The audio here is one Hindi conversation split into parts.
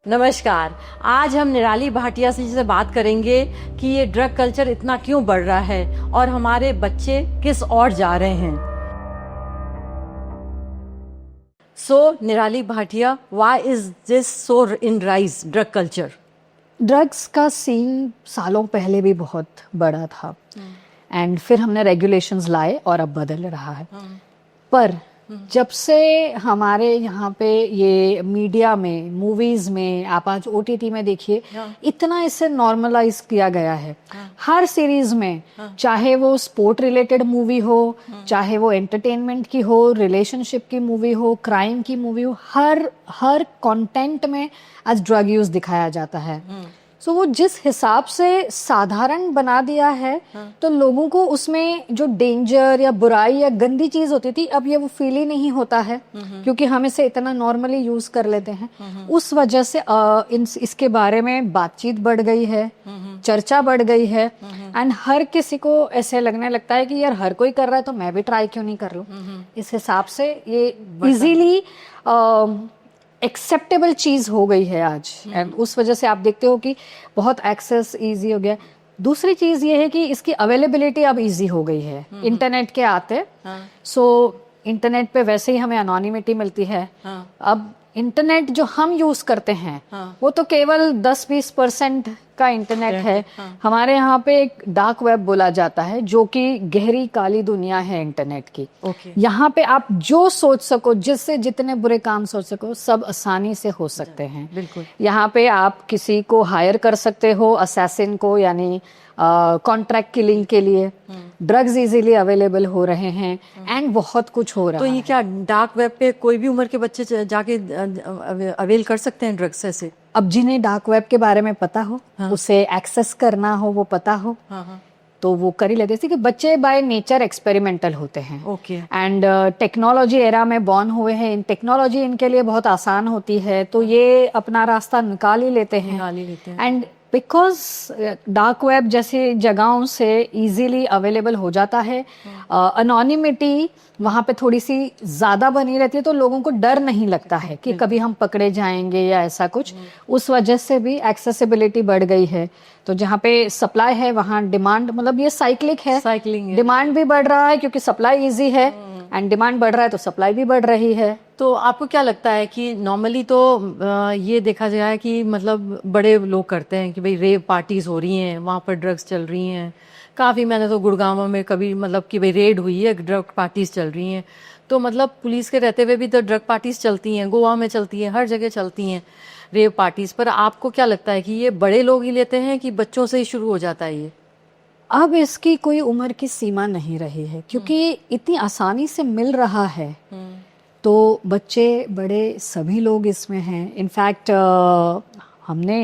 नमस्कार। आज हम निराली भाटिया से बात करेंगे कि ये ड्रग कल्चर इतना क्यों बढ़ रहा है और हमारे बच्चे किस ओर जा रहे हैं। निराली Bhatia, why is this so in rise drug culture? Drugs का सीन सालों पहले भी बहुत बड़ा था एंड फिर हमने रेगुलेशंस लाए और अब बदल रहा है। पर जब से हमारे यहाँ पे ये मीडिया में, मूवीज में, आप आज ओटीटी में देखिए, इतना इसे नॉर्मलाइज किया गया है। हर सीरीज में, चाहे वो स्पोर्ट रिलेटेड मूवी हो, चाहे वो एंटरटेनमेंट की हो, रिलेशनशिप की मूवी हो, क्राइम की मूवी हो, हर कंटेंट में आज ड्रग यूज दिखाया जाता है। सो वो जिस हिसाब से साधारण बना दिया है, तो लोगों को उसमें जो डेंजर या बुराई या गंदी चीज होती थी, अब ये वो फील ही नहीं होता है, क्योंकि हम इसे इतना नॉर्मली यूज कर लेते हैं। उस वजह से इसके बारे में बातचीत बढ़ गई है, चर्चा बढ़ गई है एंड हर किसी को ऐसे लगने लगता है कि यार हर कोई कर रहा है तो मैं भी ट्राई क्यों नहीं कर लूं। इस हिसाब से ये इजीली एक्सेप्टेबल चीज हो गई है आज एंड उस वजह से आप देखते हो कि बहुत एक्सेस इजी हो गया। दूसरी चीज ये है कि इसकी अवेलेबिलिटी अब इजी हो गई है इंटरनेट के आते। सो इंटरनेट पे वैसे ही हमें अनोनिमिटी मिलती है। अब इंटरनेट जो हम यूज करते हैं वो तो केवल 10-20% का इंटरनेट है। हमारे यहाँ पे एक डार्क वेब बोला जाता है, जो कि गहरी काली दुनिया है इंटरनेट की। यहाँ पे आप जो सोच सको, जिससे जितने बुरे काम सोच सको, सब आसानी से हो सकते हैं। बिल्कुल। यहाँ पे आप किसी को हायर कर सकते हो, असैसिन को, यानी कॉन्ट्रैक्ट किलिंग के लिए। ड्रग्स इजीली अवेलेबल हो रहे हैं एंड बहुत कुछ हो रहा है। तो ये क्या डार्क वेब पे कोई भी उम्र के बच्चे जाके अवेल कर सकते हैं ड्रग्स ऐसे? अब जिन्हें डार्क वेब के बारे में पता हो, उसे एक्सेस करना हो, वो पता हो, तो वो कर ही लेते हैं। कि बच्चे बाय नेचर एक्सपेरिमेंटल होते हैं। एंड टेक्नोलॉजी एरा में बॉर्न हुए हैं, टेक्नोलॉजी इनके लिए बहुत आसान होती है, तो ये अपना रास्ता निकाल ही लेते हैं। एंड बिकॉज डार्क वेब जैसी जगहों से इजीली अवेलेबल हो जाता है, अनोनिमिटी वहाँ पे थोड़ी सी ज्यादा बनी रहती है, तो लोगों को डर नहीं लगता है कि कभी हम पकड़े जाएंगे या ऐसा कुछ। उस वजह से भी एक्सेसिबिलिटी बढ़ गई है। तो जहाँ पे सप्लाई है वहाँ डिमांड, मतलब ये साइक्लिक है। डिमांड भी बढ़ रहा है क्योंकि सप्लाई इजी है एंड डिमांड बढ़ रहा है तो सप्लाई भी बढ़ रही है। तो आपको क्या लगता है कि नॉर्मली तो ये देखा जाए कि मतलब बड़े लोग करते हैं कि भाई रेव पार्टीज हो रही हैं, वहाँ पर ड्रग्स चल रही हैं काफ़ी। मैंने तो गुड़गांव में कभी मतलब कि भाई रेड हुई है, ड्रग पार्टीज चल रही हैं, तो मतलब पुलिस के रहते हुए भी तो ड्रग पार्टीज चलती हैं, गोवा में चलती हैं, हर जगह चलती हैं रेव पार्टीज। पर आपको क्या लगता है कि ये बड़े लोग ही लेते हैं कि बच्चों से ही शुरू हो जाता है ये? अब इसकी कोई उम्र की सीमा नहीं रही है, क्योंकि इतनी आसानी से मिल रहा है, तो बच्चे बड़े सभी लोग इसमें हैं। इनफैक्ट हमने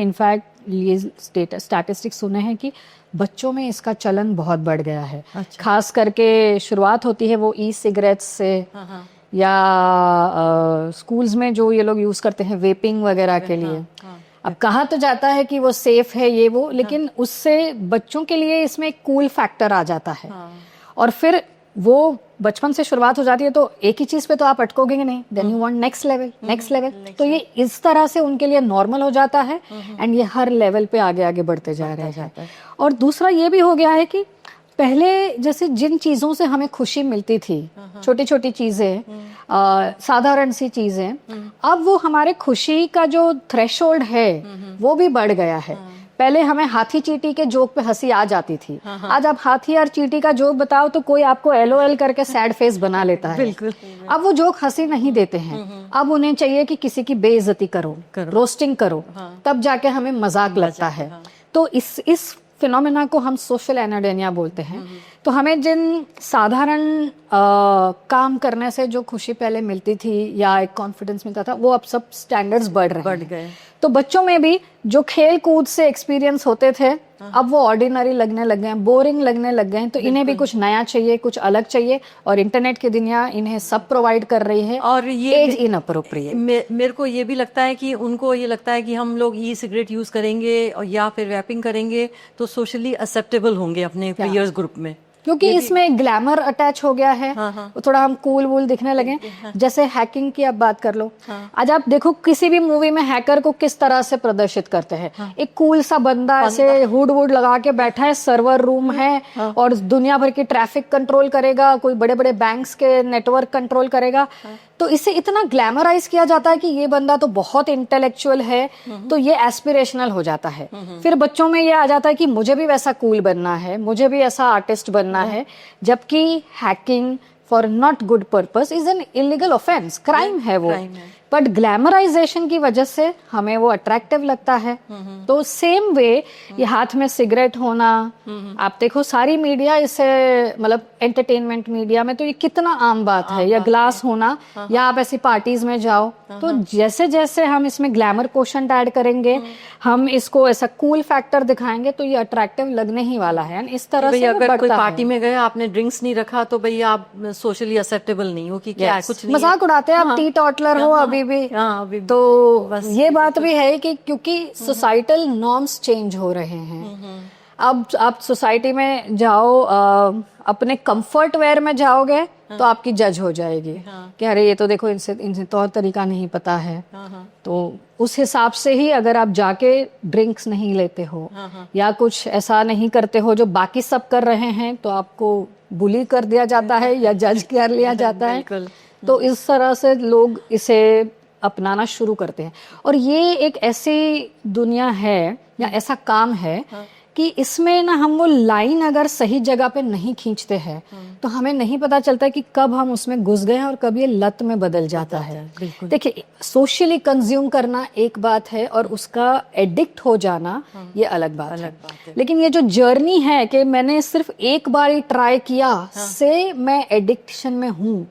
ये स्टैटिस्टिक्स सुने हैं कि बच्चों में इसका चलन बहुत बढ़ गया है। अच्छा। खास करके शुरुआत होती है वो ई सिगरेट्स से, या स्कूल्स में जो ये लोग यूज करते हैं वेपिंग वगैरह के लिए। अब कहा तो जाता है कि वो सेफ है ये वो, लेकिन उससे बच्चों के लिए इसमें एक कूल फैक्टर आ जाता है। और फिर वो बचपन से शुरुआत हो जाती है, तो एक ही चीज पे तो आप अटकोगे नहीं, then you want next level. तो ये इस तरह से उनके लिए नॉर्मल हो जाता है एंड ये हर लेवल पे आगे आगे बढ़ते जा रहे हैं। और दूसरा ये भी हो गया है कि पहले जैसे जिन चीजों से हमें खुशी मिलती थी, छोटी छोटी चीजें, साधारण सी चीजें, अब वो हमारे खुशी का जो थ्रेशोल्ड है वो भी बढ़ गया है। पहले हमें हाथी चींटी के जोक पे हंसी आ जाती थी, आज आप हाथी और चींटी का जोक बताओ तो कोई आपको LOL करके सैड फेस बना लेता है। बिल्कुल। अब वो जोक हंसी नहीं देते हैं, अब उन्हें चाहिए कि किसी की बेइज्जती करो, रोस्टिंग करो, तब जाके हमें मजाक लगता है। तो इस फिनोमेना को हम सोशल एनाडेनिया बोलते हैं। तो हमें जिन साधारण काम करने से जो खुशी पहले मिलती थी या एक कॉन्फिडेंस मिलता था, वो अब सब स्टैंडर्ड्स बढ़ गए। तो बच्चों में भी जो खेल कूद से एक्सपीरियंस होते थे, अब वो ऑर्डिनरी लगने लग गए हैं, बोरिंग लगने लग गए हैं। तो इन्हें भी कुछ नया चाहिए, कुछ अलग चाहिए, और इंटरनेट की दुनिया इन्हें सब प्रोवाइड कर रही है। और ये एज इनअप्रोप्रिएट। मेरे को ये भी लगता है कि उनको ये लगता है कि हम लोग ई सिगरेट यूज करेंगे और या फिर वैपिंग करेंगे तो सोशली एक्सेप्टेबल होंगे अपने पीयर्स ग्रुप में। क्योंकि इसमें ग्लैमर अटैच हो गया है। हाँ। थोड़ा हम कूल वूल दिखने लगे। जैसे हैकिंग की आप बात कर लो। आज आप देखो किसी भी मूवी में हैकर को किस तरह से प्रदर्शित करते हैं। एक कूल सा बंदा ऐसे हुड वुड लगा के बैठा है, सर्वर रूम है और दुनिया भर की ट्रैफिक कंट्रोल करेगा, कोई बड़े बड़े बैंक्स के नेटवर्क कंट्रोल करेगा। तो इसे इतना ग्लैमराइज किया जाता है कि ये बंदा तो बहुत इंटेलेक्चुअल है, तो ये एस्पिरेशनल हो जाता है। फिर बच्चों में ये आ जाता है कि मुझे भी वैसा कूल बनना है, मुझे भी ऐसा आर्टिस्ट बनना है, जबकि hacking for not good purpose is an illegal offence, crime है वो। बट ग्लैमराइजेशन की वजह से हमें वो अट्रैक्टिव लगता है। तो सेम वे ये हाथ में सिगरेट होना, आप देखो सारी मीडिया इसे मतलब एंटरटेनमेंट मीडिया में तो ये कितना आम बात है, या ग्लास होना, या आप ऐसी पार्टीज में जाओ तो जैसे जैसे हम इसमें ग्लैमर क्वोशंट ऐड करेंगे, हम इसको ऐसा कूल फैक्टर दिखाएंगे तो ये अट्रैक्टिव लगने ही वाला है। इस तरह से अगर कोई पार्टी में गए, आपने ड्रिंक्स नहीं रखा तो भाई आप सोशली एक्सेप्टेबल नहीं हो कि क्या कुछ नहीं, मजाक उड़ाते हैं आप, टी टॉटलर हो अभी भी। तो ये बात भी है कि क्योंकि सोसाइटल नॉर्म्स चेंज हो रहे हैं। अब आप सोसाइटी में जाओ, अपने कंफर्ट वेयर में जाओगे तो आपकी जज हो जाएगी कि अरे ये तो देखो इनसे तौर तरीका नहीं पता है। तो उस हिसाब से ही अगर आप जाके ड्रिंक्स नहीं लेते हो या कुछ ऐसा नहीं करते हो जो बाकी सब कर रहे हैं, तो आपको बुली कर दिया जाता है या जज कर लिया जाता है। तो इस तरह से लोग इसे अपनाना शुरू करते हैं। और ये एक ऐसी दुनिया है या ऐसा काम है कि इसमें ना हम वो लाइन अगर सही जगह पे नहीं खींचते हैं तो हमें नहीं पता चलता कि कब हम उसमें घुस गए हैं और कब ये लत में बदल जाता है। देखिए, सोशली कंज्यूम करना एक बात है और उसका एडिक्ट हो जाना ये अलग बात है। लेकिन ये जो जर्नी है कि मैंने सिर्फ एक बार ही ट्राई किया से मैं एडिक्शन में हूँ,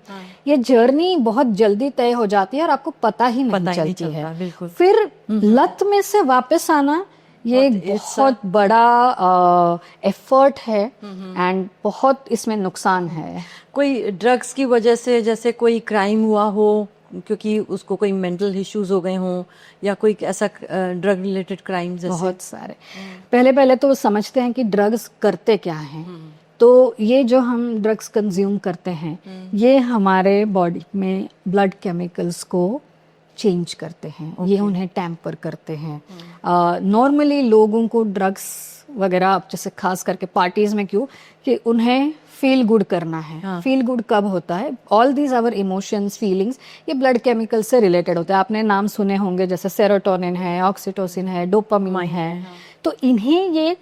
ये जर्नी बहुत जल्दी तय हो जाती है और आपको पता ही नहीं चलती है। फिर लत में से वापस आना ये बहुत बड़ा एफर्ट है एंड बहुत इसमें नुकसान है। कोई ड्रग्स की वजह से जैसे कोई क्राइम हुआ हो क्योंकि उसको कोई मेंटल इश्यूज हो गए हों, या कोई ऐसा ड्रग रिलेटेड क्राइम जैसे? बहुत सारे। पहले तो समझते हैं कि ड्रग्स करते क्या हैं। तो ये जो हम ड्रग्स कंज्यूम करते हैं ये हमारे बॉडी में ब्लड केमिकल्स को चेंज करते हैं। ये उन्हें टैम्पर करते हैं। नॉर्मली लोगों को ड्रग्स वगैरह, आप जैसे खास करके पार्टीज में क्यों, कि उन्हें फील गुड करना है। फील गुड कब होता है? All these our emotions, feelings, ये ब्लड केमिकल से रिलेटेड होते हैं। आपने नाम सुने होंगे जैसे सेरोटोनिन है, ऑक्सीटोसिन है, डोपामिन है। तो इन्हें ये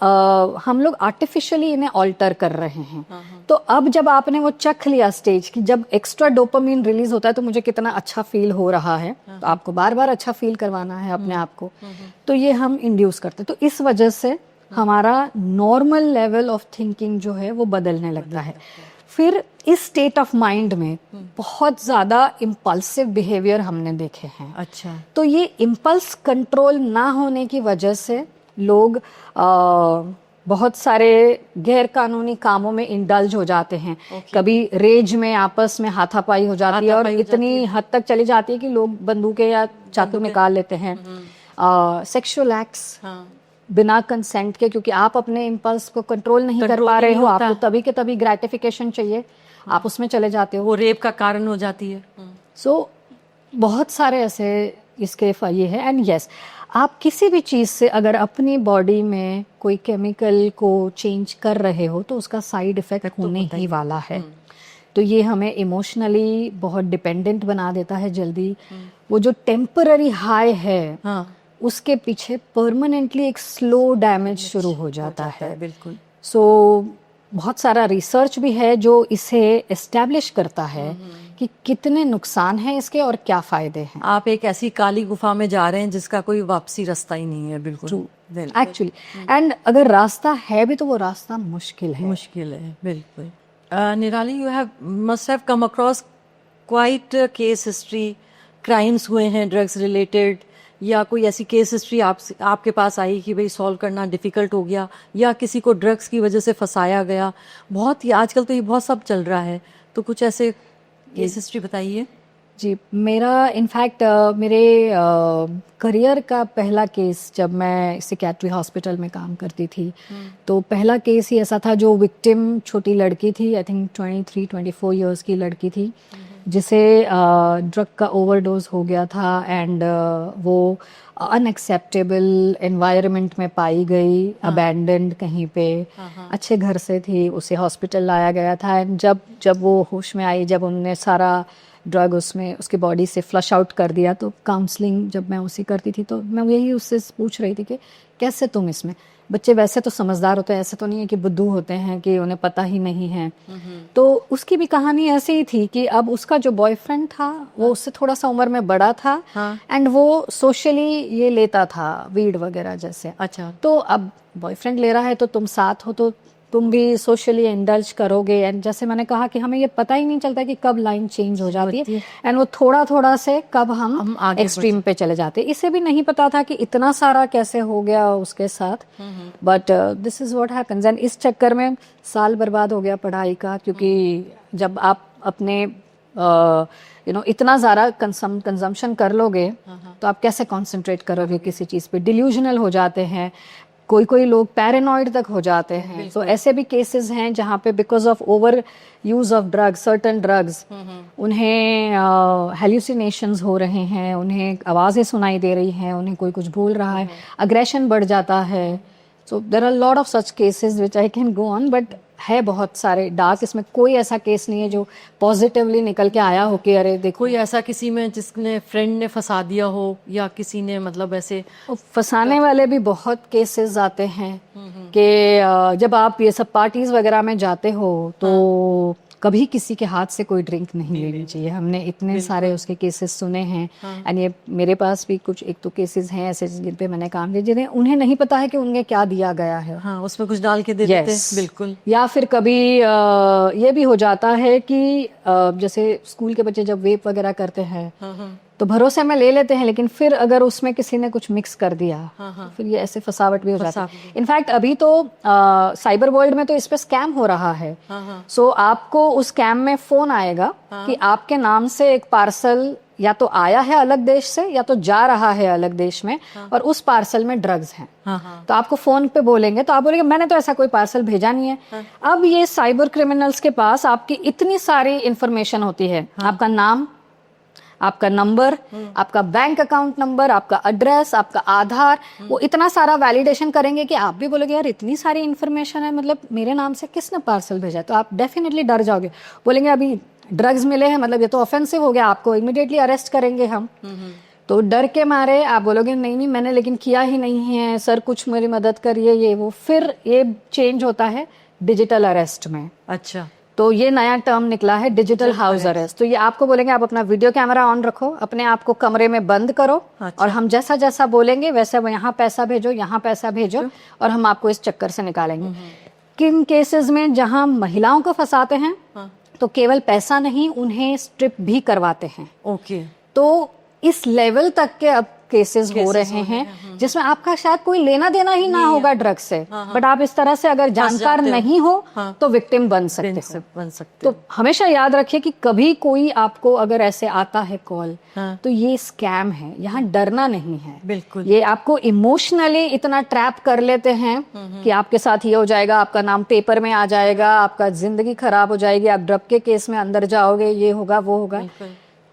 हम लोग आर्टिफिशियली इन्हें ऑल्टर कर रहे हैं। तो अब जब आपने वो चख लिया स्टेज की जब एक्स्ट्रा डोपामिन रिलीज होता है तो मुझे कितना अच्छा फील हो रहा है, तो आपको बार बार अच्छा फील करवाना है अपने आप को, तो ये हम इंड्यूस करते हैं। तो इस वजह से हमारा नॉर्मल लेवल ऑफ थिंकिंग जो है वो बदलने लगता है। फिर इस स्टेट ऑफ माइंड में बहुत ज्यादा इम्पल्सिव बिहेवियर हमने देखे हैं। अच्छा। तो ये इम्पल्स कंट्रोल ना होने की वजह से लोग बहुत सारे गैर कानूनी कामों में इंडल्ज हो जाते हैं। कभी रेज में आपस में हाथापाई हो जाती है और इतनी हद तक चली जाती है कि लोग बंदूकें या चाकू निकाल लेते हैं। सेक्सुअल एक्ट्स बिना कंसेंट के, क्योंकि आप अपने इम्पल्स को कंट्रोल नहीं कर पा रहे हो, आपको तभी के तभी ग्रेटिफिकेशन चाहिए, आप उसमें चले जाते हो, वो रेप का कारण हो जाती है। सो बहुत सारे ऐसे इसके ये है। एंड यस, आप किसी भी चीज़ से अगर अपनी बॉडी में कोई केमिकल को चेंज कर रहे हो तो उसका साइड इफेक्ट होने ही वाला है। तो ये हमें इमोशनली बहुत डिपेंडेंट बना देता है जल्दी। वो जो टेम्पररी हाई है उसके पीछे परमानेंटली एक स्लो डैमेज शुरू हो जाता है। बिल्कुल। सो बहुत सारा रिसर्च भी है जो इसे एस्टैब्लिश करता है कि कितने नुकसान हैं इसके और क्या फायदे हैं। आप एक ऐसी काली गुफा में जा रहे हैं जिसका कोई वापसी रास्ता ही नहीं है। बिल्कुल एक्चुअली। एंड अगर रास्ता है भी तो वो रास्ता मुश्किल है। बिल्कुल। निराली, you have must have come across quite case history, crimes हुए हैं ड्रग्स रिलेटेड, या कोई ऐसी केस हिस्ट्री आपके पास आई कि भाई सॉल्व करना डिफिकल्ट हो गया, या किसी को ड्रग्स की वजह से फंसाया गया? बहुत ही आजकल तो ये बहुत सब चल रहा है, तो कुछ ऐसे केस हिस्ट्री बताइए। जी, मेरा इनफैक्ट मेरे करियर का पहला केस, जब मैं सिकेट्री हॉस्पिटल में काम करती थी, तो पहला केस ही ऐसा था, जो विक्टिम छोटी लड़की थी, आई थिंक 23-24 इयर्स की लड़की थी, जिसे ड्रग का ओवरडोज हो गया था एंड वो अनएक्सेप्टेबल एनवायरनमेंट में पाई गई, अबैंडन्ड कहीं पे, अच्छे घर से थी, उसे हॉस्पिटल लाया गया था एंड जब वो होश में आई, जब उनने सारा ड्रग उसमें उसके बॉडी से फ्लश आउट कर दिया, तो काउंसलिंग जब मैं उसी करती थी, तो मैं यही उससे पूछ रही थी कि कैसे तुम इसमें, बच्चे वैसे तो समझदार होते हैं, ऐसे तो नहीं है कि बुद्धू होते हैं कि उन्हें पता ही नहीं है। तो उसकी भी कहानी ऐसे ही थी कि अब उसका जो बॉयफ्रेंड था वो उससे थोड़ा सा उम्र में बड़ा था एंड वो सोशली ये लेता था, वीड वगैरह जैसे। अच्छा। तो अब बॉयफ्रेंड ले रहा है तो तुम साथ हो तो तुम भी सोशली इंडल्ज करोगे, एंड जैसे मैंने कहा कि हमें ये पता ही नहीं चलता कि कब लाइन चेंज हो जाती है एंड वो थोड़ा थोड़ा से कब हम एक्सट्रीम पे चले जाते हैं। इसे भी नहीं पता था कि इतना सारा कैसे हो गया उसके साथ, but this is what happens. And इस चक्कर में साल बर्बाद हो गया पढ़ाई का, क्योंकि जब आप अपने इतना ज़्यादा कंजम्पशन कर लोगे तो आप कैसे कॉन्सेंट्रेट करोगे किसी चीज़ पे, डिल्यूजनल हो जाते हैं, कोई लोग पैरानॉइड तक हो जाते हैं। तो ऐसे भी केसेस हैं जहाँ पे because of over use of drugs, certain drugs, उन्हें हेल्यूसिनेशंस हो रहे हैं, उन्हें आवाज़ें सुनाई दे रही हैं, उन्हें कोई कुछ बोल रहा है, अग्रेशन बढ़ जाता है। So there are lot of such cases which I can go on, but है बहुत सारे डार्क, इसमें कोई ऐसा केस नहीं है जो पॉजिटिवली निकल के आया हो कि अरे देखो। कोई ऐसा किसी में जिसने फ्रेंड ने फंसा दिया हो या किसी ने मतलब ऐसे फंसाने वाले भी बहुत केसेस आते हैं कि जब आप ये सब पार्टीज वगैरह में जाते हो तो कभी किसी के हाथ से कोई ड्रिंक नहीं लेनी चाहिए। हमने इतने सारे उसके केसेस सुने हैं एंड ये मेरे पास भी कुछ एक तो केसेस हैं ऐसे जिन पे मैंने काम किया, जिन्हें उन्हें नहीं पता है कि उन्हें क्या दिया गया है। हाँ, उसमें कुछ डाल के दे देते हैं। बिल्कुल। या फिर कभी ये भी हो जाता है कि जैसे स्कूल के बच्चे जब वेप वगैरह करते हैं तो भरोसे में ले लेते हैं, लेकिन फिर अगर उसमें किसी ने कुछ मिक्स कर दिया तो फिर ये ऐसे फसावट भी हो जाती है। इनफैक्ट अभी तो साइबर वर्ल्ड में तो इस पे स्कैम हो रहा है। सो आपको उस स्कैम में फोन आएगा कि आपके नाम से एक पार्सल या तो आया है अलग देश से या तो जा रहा है अलग देश में, और उस पार्सल में ड्रग्स हैं। तो आपको फोन पे बोलेंगे तो आप बोलेंगे मैंने तो ऐसा कोई पार्सल भेजा नहीं है। अब ये साइबर क्रिमिनल्स के पास आपकी इतनी सारी इंफॉर्मेशन होती है, आपका नाम, आपका नंबर, आपका बैंक अकाउंट नंबर, आपका एड्रेस, आपका आधार, वो इतना सारा वैलिडेशन करेंगे कि आप भी बोलोगे यार इतनी सारी इन्फॉर्मेशन है, मतलब मेरे नाम से किसने पार्सल भेजा है। तो आप डेफिनेटली डर जाओगे, बोलेंगे अभी ड्रग्स मिले हैं, मतलब ये तो ऑफेंसिव हो गया, आपको इमीडिएटली अरेस्ट करेंगे हम। तो डर के मारे आप बोलोगे नहीं मैंने लेकिन किया ही नहीं है सर, कुछ मेरी मदद करिए, ये वो। फिर ये चेंज होता है डिजिटल अरेस्ट में। अच्छा। तो ये नया टर्म निकला है डिजिटल हाउस अरेस्ट। तो ये आपको बोलेंगे आप अपना वीडियो कैमरा ऑन रखो, अपने आप को कमरे में बंद करो। अच्छा। और हम जैसा जैसा बोलेंगे वैसे यहाँ पैसा भेजो, यहाँ पैसा भेजो, और हम आपको इस चक्कर से निकालेंगे। किन केसेस में जहां महिलाओं को फंसाते हैं तो केवल पैसा नहीं, उन्हें स्ट्रिप भी करवाते हैं। ओके। तो इस लेवल तक के अब केसेस हो रहे हैं जिसमें आपका शायद कोई लेना देना ही ना होगा ड्रग्स से, बट आप इस तरह से अगर जानकार नहीं हो तो विक्टिम बन सकते। तो हमेशा याद रखिए कि कभी कोई आपको अगर ऐसे आता है कॉल तो ये स्कैम है, यहाँ डरना नहीं है। बिल्कुल। ये आपको इमोशनली इतना ट्रैप कर लेते हैं कि आपके साथ ये हो जाएगा, आपका नाम पेपर में आ जाएगा, आपका जिंदगी खराब हो जाएगी, आप ड्रग के केस में अंदर जाओगे, ये होगा वो होगा।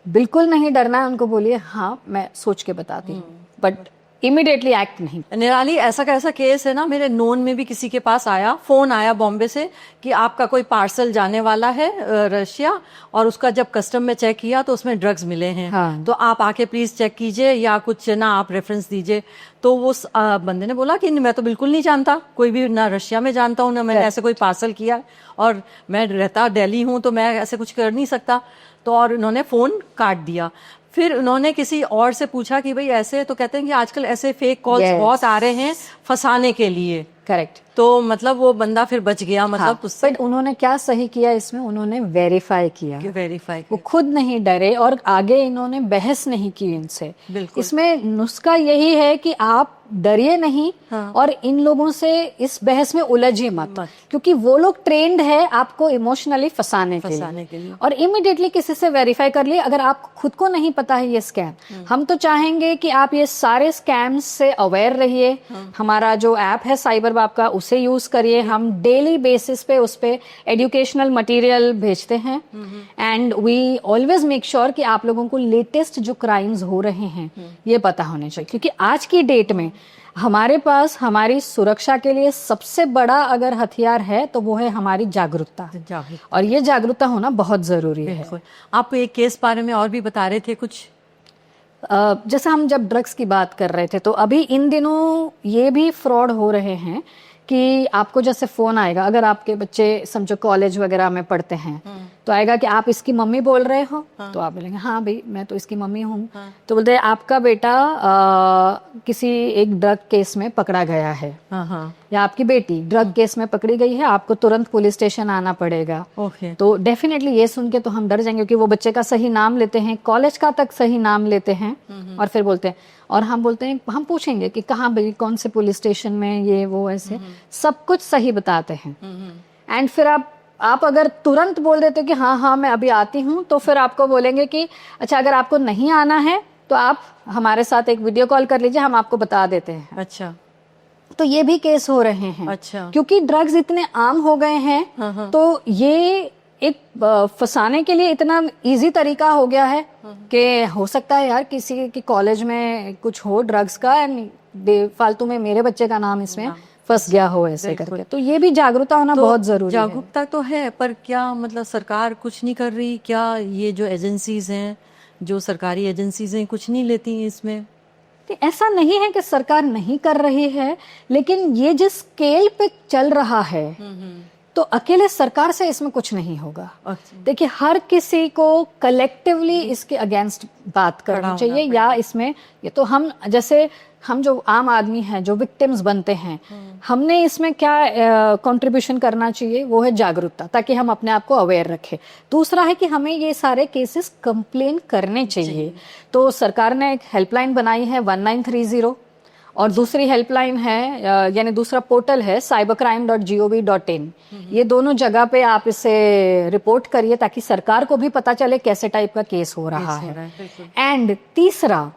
बिल्कुल नहीं डरना है, उनको बोलिए हाँ मैं सोच के बताती हूँ, बट इमीडिएटली एक्ट नहीं। निराली, ऐसा का ऐसा केस है ना, मेरे नोन में भी किसी के पास आया, फोन आया बॉम्बे से कि आपका कोई पार्सल जाने वाला है रशिया, और उसका जब कस्टम में चेक किया तो उसमें ड्रग्स मिले हैं। हाँ। तो आप आके प्लीज चेक कीजिए या कुछ ना आप रेफरेंस दीजिए। तो वो बंदे ने बोला कि मैं तो बिल्कुल नहीं जानता, कोई भी ना रशिया में जानता हूँ ना मैंने ऐसे कोई पार्सल किया, और मैं रहता दिल्ली हूँ तो मैं ऐसे कुछ कर नहीं सकता। तो और उन्होंने फोन काट दिया। फिर उन्होंने किसी और से पूछा कि भाई ऐसे, तो कहते हैं कि आजकल ऐसे फेक कॉल्स बहुत आ रहे हैं फंसाने के लिए। करेक्ट। तो मतलब वो बंदा फिर बच गया, मतलब उससे बट उन्होंने क्या सही किया इसमें, उन्होंने वेरीफाई किया, वेरीफाई। वो खुद नहीं डरे और आगे इन्होंने बहस नहीं की इनसे। बिल्कुल। इसमें नुस्खा यही है कि आप डरिए नहीं, हाँ। और इन लोगों से इस बहस में उलझिए मत, क्योंकि वो लोग ट्रेंड है आपको इमोशनली फंसाने के लिए। और इमिडिएटली किसी से वेरीफाई कर लिए। अगर आपको खुद को नहीं पता है ये स्कैम, हम तो चाहेंगे कि आप ये सारे स्कैम्स से अवेयर रहिए। हमारा जो ऐप है साइबर बाप का, उसे यूज करिए। हम डेली बेसिस पे उस पे एजुकेशनल मटेरियल भेजते हैं, and we always make sure कि आप लोगों को लेटेस्ट जो क्राइम्स हो रहे हैं ये पता होने चाहिए। क्योंकि आज की डेट में हमारे पास हमारी सुरक्षा के लिए सबसे बड़ा अगर हथियार है तो वो है हमारी जागरूकता, और ये जागरूकता होना बहुत जरूरी है। आप एक केस बारे में और भी बता रहे थे कुछ, जैसे हम जब ड्रग्स की बात कर रहे थे, तो अभी इन दिनों ये भी फ्रॉड हो रहे हैं कि आपको जैसे फोन आएगा, अगर आपके बच्चे समझो कॉलेज वगैरह में पढ़ते हैं, तो आएगा कि आप इसकी मम्मी बोल रहे हो। तो आप बोलेंगे हाँ भाई मैं तो इसकी मम्मी हूँ। तो बोलते हैं आपका बेटा किसी एक ड्रग केस में पकड़ा गया है, या आपकी बेटी ड्रग केस में पकड़ी गई है, आपको तुरंत पुलिस स्टेशन आना पड़ेगा। तो डेफिनेटली ये सुन के तो हम डर जाएंगे, क्योंकि वो बच्चे का सही नाम लेते हैं, कॉलेज का तक सही नाम लेते हैं, और फिर बोलते हैं, और हम बोलते हैं, हम पूछेंगे कि कहाँ भाई, कौन से पुलिस स्टेशन में, ये वो ऐसे सब कुछ सही बताते हैं। एंड फिर आप अगर तुरंत बोल देते कि हाँ हाँ मैं अभी आती हूँ, तो फिर आपको बोलेंगे कि अच्छा अगर आपको नहीं आना है तो आप हमारे साथ एक वीडियो कॉल कर लीजिए, हम आपको बता देते हैं। अच्छा, तो ये भी केस हो रहे हैं। अच्छा, क्योंकि ड्रग्स इतने आम हो गए हैं, तो ये एक फंसाने के लिए इतना इजी तरीका हो गया है कि हो सकता है यार किसी की कॉलेज में कुछ हो ड्रग्स का, एंड फालतू में मेरे बच्चे का नाम इसमें फंस गया हो ऐसे करके। तो ये भी जागरूकता होना बहुत जरूरी है। जागरूकता तो है, पर क्या मतलब सरकार कुछ नहीं कर रही क्या? ये जो एजेंसीज हैं, जो सरकारी एजेंसीज हैं, कुछ नहीं लेती हैं इसमें? ऐसा नहीं है कि सरकार नहीं कर रही है, लेकिन ये जिस स्केल पे चल रहा है, तो अकेले सरकार से इसमें कुछ नहीं होगा। देखिए हर किसी को कलेक्टिवली इसके अगेंस्ट बात करनी चाहिए, या इसमें ये तो जैसे हम जो आम आदमी हैं, जो विक्टिम्स बनते हैं, हमने इसमें क्या कंट्रीब्यूशन करना चाहिए, वो है जागरूकता, ताकि हम अपने आप को अवेयर रखें। दूसरा है कि हमें ये सारे केसेस कंप्लेन करने चाहिए। तो सरकार ने एक हेल्पलाइन बनाई है 1930, और दूसरी हेल्पलाइन है, यानी दूसरा पोर्टल है cybercrime.gov.in। ये दोनों जगह पे आप इसे रिपोर्ट करिए, ताकि सरकार को भी पता चले कैसे टाइप का केस हो रहा है। एंड तीसरा,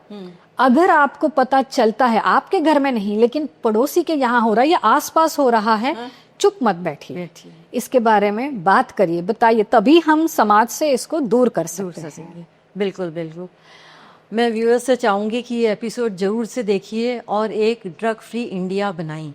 अगर आपको पता चलता है, आपके घर में नहीं लेकिन पड़ोसी के यहाँ हो रहा है या आसपास हो रहा है, चुप मत बैठिए, इसके बारे में बात करिए, बताइए, तभी हम समाज से इसको दूर कर सकते हैं। बिल्कुल बिल्कुल। मैं व्यूअर्स से चाहूंगी कि ये एपिसोड जरूर से देखिए और एक ड्रग फ्री इंडिया बनाएं।